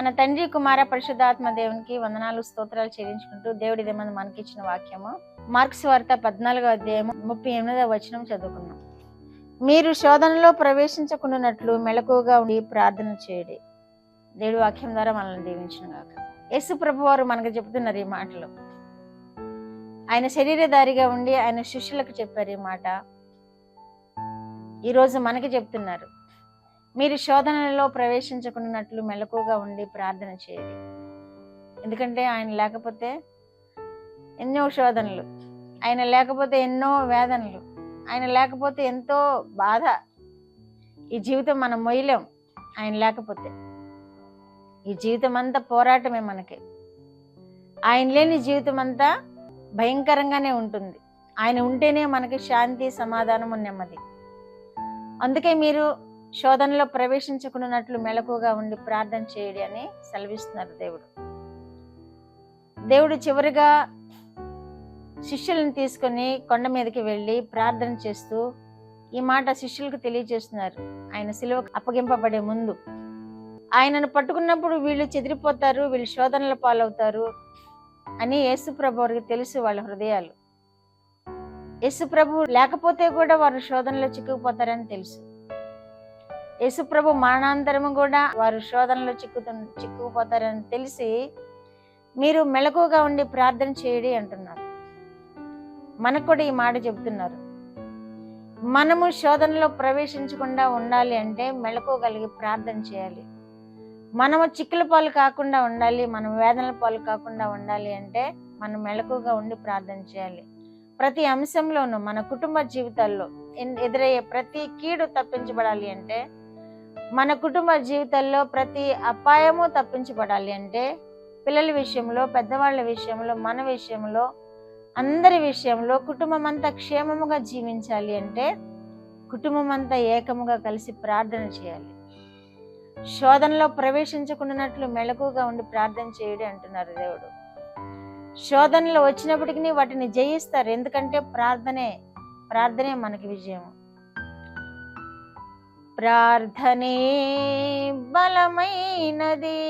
మన తండ్రి కుమార పరిశుద్ధాత్మ దేవునికి వందనాలు స్తోత్రాలు చెల్లించుకుంటూ దేవుడి దేమని మనకిచ్చిన వాక్యము మార్క్స్ వార్త 14వ అధ్యాయము 38వ వచనం చదువుకున్నాం. మీరు శోధనలో ప్రవేశించకుండానట్లు మెలకువగా ఉండి ప్రార్థన చేయడి. దేవుడి వాక్యం ద్వారా మనల్ని దీవించును గాక. యేసు ప్రభు వారు మనకు చెప్తున్నారు ఈ మాటలు. ఆయన శరీరధారిగా ఉండి ఆయన శిష్యులకు చెప్పారు ఈ మాట. ఈరోజు మనకి చెప్తున్నారు, మీరు శోధనలో ప్రవేశించకున్నట్లు మెలకువగా ఉండి ప్రార్థన చేయండి. ఎందుకంటే ఆయన లేకపోతే ఎన్నో శోధనలు, ఆయన లేకపోతే ఎన్నో వేదనలు, ఆయన లేకపోతే ఎంతో బాధ. ఈ జీవితం మనం మొయ్యలేం ఆయన లేకపోతే. ఈ జీవితం అంతా పోరాటమే మనకి. ఆయన లేని జీవితం అంతా భయంకరంగానే ఉంటుంది. ఆయన ఉంటేనే మనకి శాంతి, సమాధానము, నెమ్మది. అందుకే మీరు శోధనలో ప్రవేశించుకున్నట్లు మెలకుగా ఉండి ప్రార్థన చేయడి అని సెలవిస్తున్నారు దేవుడు. చివరిగా శిష్యులను తీసుకొని కొండ మీదకి వెళ్ళి ప్రార్థన చేస్తూ ఈ మాట శిష్యులకు తెలియజేస్తున్నారు. ఆయన సిలువకు అప్పగింపబడే ముందు ఆయనను పట్టుకున్నప్పుడు వీళ్ళు చెదిరిపోతారు, వీళ్ళు శోధనల పాలవుతారు అని యేసు ప్రభు వారికి తెలుసు. వాళ్ళ హృదయాలు యేసు ప్రభు లేకపోతే కూడా వారు శోధనలో చిక్కుకుపోతారని తెలుసు. యేసుప్రభు మరణాంతరము కూడా వారు శోధనలో చిక్కుకుపోతారని తెలిసి మీరు మెలకుగా ఉండి ప్రార్థన చేయడి అంటున్నారు. మనకు కూడా ఈ మాట చెబుతున్నారు. మనము శోధనలో ప్రవేశించకుండా ఉండాలి అంటే మెలకువగలిగి ప్రార్థన చేయాలి. మనము చిక్కుల పాలు కాకుండా ఉండాలి, మనం వేదనల పాలు కాకుండా ఉండాలి అంటే మనం మెలకుగా ఉండి ప్రార్థన చేయాలి. ప్రతి అంశంలోనూ మన కుటుంబ జీవితాల్లో ఎదురయ్యే ప్రతి కీడు తప్పించబడాలి అంటే, మన కుటుంబ జీవితాల్లో ప్రతి అపాయము తప్పించబడాలి అంటే, పిల్లల విషయంలో, పెద్దవాళ్ళ విషయంలో, మన విషయంలో, అందరి విషయంలో కుటుంబం అంతా క్షేమముగా జీవించాలి అంటే కుటుంబం అంతా ఏకముగా కలిసి ప్రార్థన చేయాలి. శోధనలో ప్రవేశించకుండానట్లు మెలకుగా ఉండి ప్రార్థన చేయడి అంటున్నారు దేవుడు. శోధనలు వచ్చినప్పటికీ వాటిని జయిస్తారు. ఎందుకంటే ప్రార్థనే మనకి విజయం. ప్రార్థనే బలమైనది,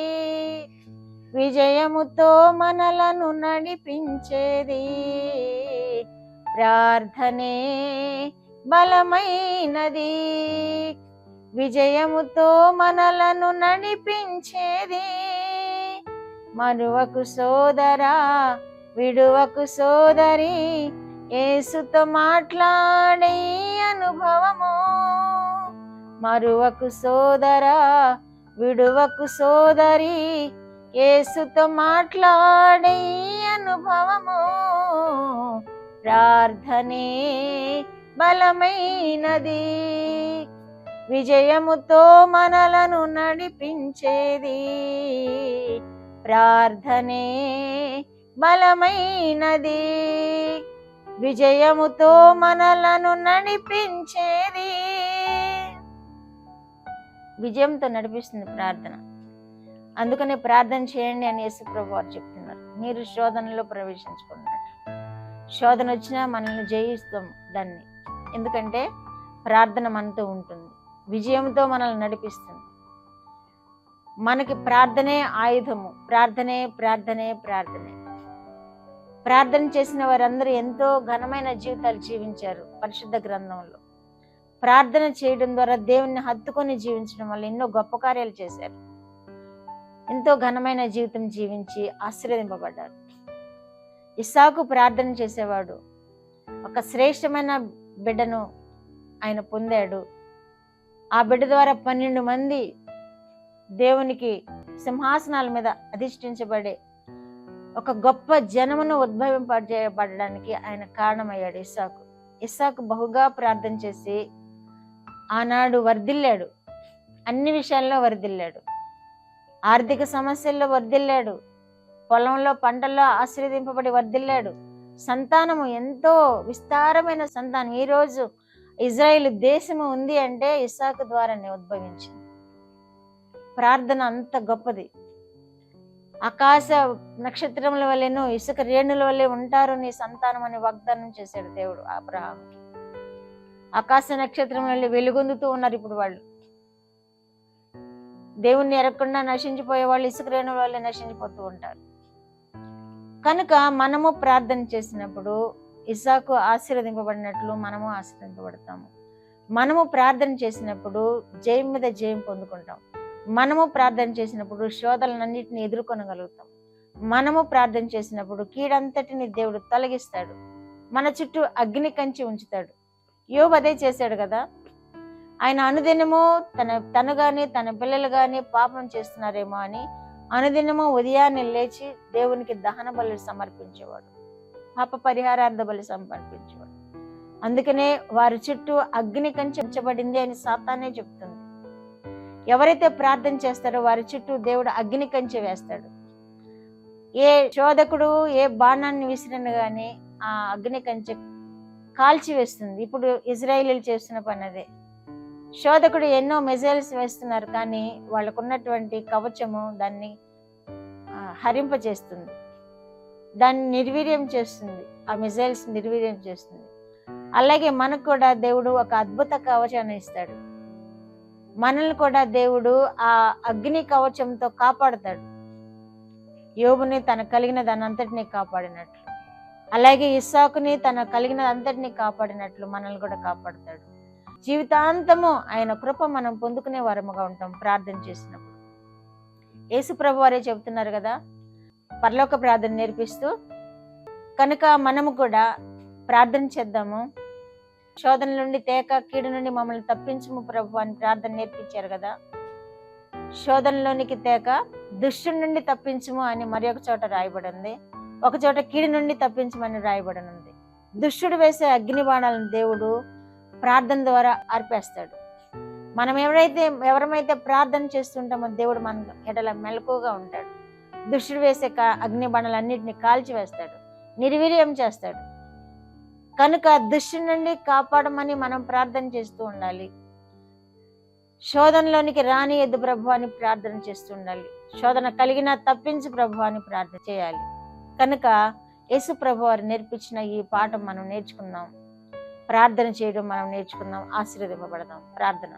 విజయముతో మనలను నడిపించేది. ప్రార్థనే బలమైనది, విజయముతో మనలను నడిపించేది. మరువకు సోదరా, విడువకు సోదరి, యేసుతో మాట్లాడే అనుభవము. మరువకు సోదరా, విడువకు సోదరి, యేసుతో మాట్లాడే అనుభవము. ప్రార్థనే బలమైనది, విజయముతో మనలను నడిపించేది. ప్రార్థనే బలమైనది, విజయముతో మనలను నడిపించేది. విజయంతో నడిపిస్తుంది ప్రార్థన. అందుకనే ప్రార్థన చేయండి అని యేసు ప్రభు వారు చెప్తున్నారు. మీరు శోధనలో ప్రవేశించుకున్నారు. శోధన వచ్చినా మనల్ని జయిస్తాం దాన్ని. ఎందుకంటే ప్రార్థన మనతో ఉంటుంది, విజయంతో మనల్ని నడిపిస్తుంది. మనకి ప్రార్థనే ఆయుధము. ప్రార్థనే ప్రార్థనే ప్రార్థనే. ప్రార్థన చేసిన వారందరూ ఎంతో ఘనమైన జీవితాలు జీవించారు పరిశుద్ధ గ్రంథంలో. ప్రార్థన చేయడం ద్వారా దేవుణ్ణి హత్తుకొని జీవించడం వల్ల ఎన్నో గొప్ప కార్యాలు చేశారు. ఎంతో ఘనమైన జీవితం జీవించి ఆశీర్వదింపబడ్డారు. ఇస్సాకు ప్రార్థన చేసేవాడు. ఒక శ్రేష్టమైన బిడ్డను ఆయన పొందాడు. ఆ బిడ్డ ద్వారా 12 మంది దేవునికి సింహాసనాల మీద అధిష్ఠించబడే ఒక గొప్ప జనమును ఉద్భవింపజేయబడడానికి ఆయన కారణమయ్యాడు ఇస్సాకు. ఇస్సాకు బహుగా ప్రార్థన చేసి ఆనాడు వర్ధిల్లాడు. అన్ని విషయాల్లో వర్ధిల్లాడు. ఆర్థిక సమస్యల్లో వర్ధిల్లాడు. పొలంలో పంటల్లో ఆశీర్వదింపబడి వర్ధిల్లాడు. సంతానము ఎంతో విస్తారమైన సంతానం. ఈరోజు ఇజ్రాయేల్ దేశము ఉంది అంటే ఇస్సాకు ద్వారానే ఉద్భవించింది. ప్రార్థన అంత గొప్పది. ఆకాశ నక్షత్రముల వల్లెను ఇసుక రేణుల వల్లే ఉంటారు నీ సంతానం అని వాగ్దానం చేశాడు దేవుడు అబ్రహాముకి. ఆకాశ నక్షత్రం వల్ల వెలుగొందుతూ ఉన్నారు ఇప్పుడు వాళ్ళు. దేవుణ్ణి ఎరగకుండా నశించిపోయే వాళ్ళు ఇసుక రేణువుల వల్లే నశించిపోతూ ఉంటారు. కనుక మనము ప్రార్థన చేసినప్పుడు ఇస్సాకు ఆశీర్వదింపబడినట్లు మనము ఆశీర్వదింపబడతాము. మనము ప్రార్థన చేసినప్పుడు జయం మీద జయం పొందుకుంటాం. మనము ప్రార్థన చేసినప్పుడు శోధనలన్నింటినీ ఎదుర్కొనగలుగుతాం. మనము ప్రార్థన చేసినప్పుడు కీడంతటిని దేవుడు తొలగిస్తాడు. మన చుట్టూ అగ్ని కంచి ఉంచుతాడు. యోబు అదే చేశాడు కదా. ఆయన అనుదినము తను కానీ తన పిల్లలు కానీ పాపం చేస్తున్నారేమో అని అనుదినము ఉదయాన్నే లేచి దేవునికి దహన బలి సమర్పించేవాడు, పాప పరిహారార్థ బలి సమర్పించేవాడు. అందుకనే వారి చుట్టూ అగ్ని కంచి ఉంచబడింది అని సాతానే చెప్తుంది. ఎవరైతే ప్రార్థన చేస్తారో వారి చుట్టూ దేవుడు అగ్ని కంచి వేస్తాడు. ఏ శోధకుడు ఏ బాణాన్ని విసిరిన గానీ ఆ అగ్ని కంచె కాల్చి వేస్తుంది. ఇప్పుడు ఇజ్రాయేలీలు చేస్తున్న పని అదే. శోధకుడు ఎన్నో మిజైల్స్ వేస్తున్నారు, కానీ వాళ్ళకున్నటువంటి కవచము దాన్ని హరింపచేస్తుంది, దాన్ని నిర్వీర్యం చేస్తుంది, ఆ మిజైల్స్ నిర్వీర్యం చేస్తుంది. అలాగే మనకు కూడా దేవుడు ఒక అద్భుత కవచాన్ని ఇస్తాడు. మనల్ని కూడా దేవుడు ఆ అగ్ని కవచంతో కాపాడుతాడు. యోబుని తన కలిగిన దానంతటినీ కాపాడినట్లు, అలాగే ఇస్సాకుని తన కలిగిన అంతటినీ కాపాడినట్లు మనల్ని కూడా కాపాడుతాడు. జీవితాంతము ఆయన కృప మనం పొందుకునే వారముగా ఉంటాం ప్రార్థన చేసినప్పుడు. యేసు ప్రభు వారే చెబుతున్నారు కదా, పరలోక ప్రార్థన నేర్పిస్తూ, కనుక మనము కూడా ప్రార్థన చేద్దాము. శోధన నుండి తేక కీడు నుండి మమ్మల్ని తప్పించుము ప్రభు అని ప్రార్థన నేర్పించారు కదా. శోధనలోనికి తేక దుష్టుడి నుండి తప్పించుము అని మరి ఒక చోట రాయబడి ఉంది, ఒక చోట కీడు నుండి తప్పించమని రాయబడి ఉంది. దుష్టుడు వేసే అగ్ని బాణాలను దేవుడు ప్రార్థన ద్వారా అర్పేస్తాడు. మనం ఎవరమైతే ప్రార్థన చేస్తుంటామో దేవుడు మన ఎడల మెలకుగా ఉంటాడు. దుష్టుడు వేసే అగ్ని బాణాలన్నింటినీ కాల్చి వేస్తాడు, నిర్వీర్యం చేస్తాడు. కనుక దుష్టుడి నుండి కాపాడమని మనం ప్రార్థన చేస్తూ ఉండాలి. శోధనలోనికి రానియద్దు ప్రభు అని ప్రార్థన చేస్తూ ఉండాలి. శోధన కలిగినా తప్పించు ప్రభు అని ప్రార్థన చేయాలి. కనుక యేసు ప్రభు వారు నేర్పించిన ఈ పాఠం మనం నేర్చుకుందాం. ప్రార్థన చేయడం మనం నేర్చుకుందాం, ఆశీర్వదింపబడదాం. ప్రార్థన.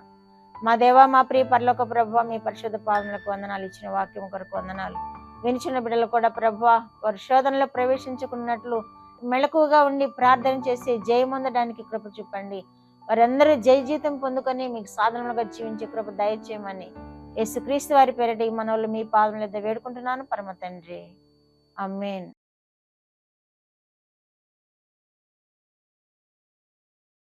మా దేవా, మా ప్రియ పరలోక ప్రభువా, మీ పరిశుద్ధ పాదములకు వందనాలు, ఇచ్చిన వాక్యం కొరకు వందనాలు. వినిచిన బిడ్డలు కూడా ప్రభువా, వారు శోధనలో ప్రవేశించుకున్నట్లు మెలకువగా ఉండి ప్రార్థన చేసి జయమొందడానికి కృప చూపండి. వారందరూ జయ జీతం పొందుకొని మీకు సాధనలుగా జీవించే కృప దయచేయమని యేసుక్రీస్తు వారి పేరిట ఈ మనవులు మీ పాదముల వద్ద వేడుకుంటున్నాను పరమ తండ్రి. ఆమేన్.